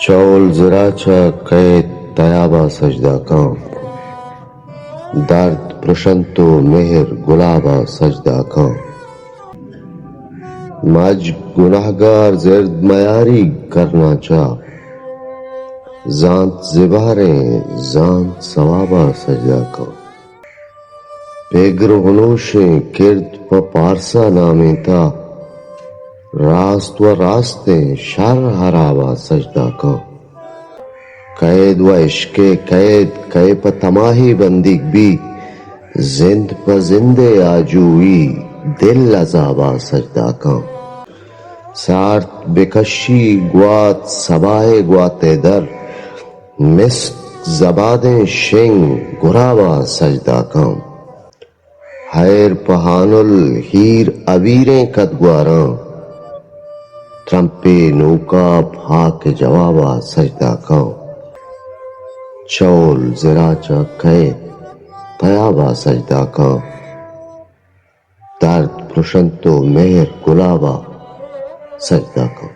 چول زراچا قید تیابا سجدہ کام، درد پرشنتو مہر گلابا سجدہ کام. مج گناہگار زرد میاری کرنا چاہ، زانت زباریں زانت ثوابا سجدہ کام. پیگر غنوشیں کرد پا پارسا نامیں تا، راست و راستیں شر حرابا سجدہ کام. قید و عشق قید قید پا تماہی بندگ بھی، زند پا زندے آجوئی دل عذابا سجدہ کام. سارت بکشی گوات سبائے گوات در، مسک زبادیں شنگ گرابا سجدہ کام. حیر پہان الہیر عبیریں کدگواراں، ترمپے نوکا بھاک جوابا سجدہ کام. چول زراچا قید تیابا سجدہ کام، درد پرشنتو مہر گلابا سجدہ کام.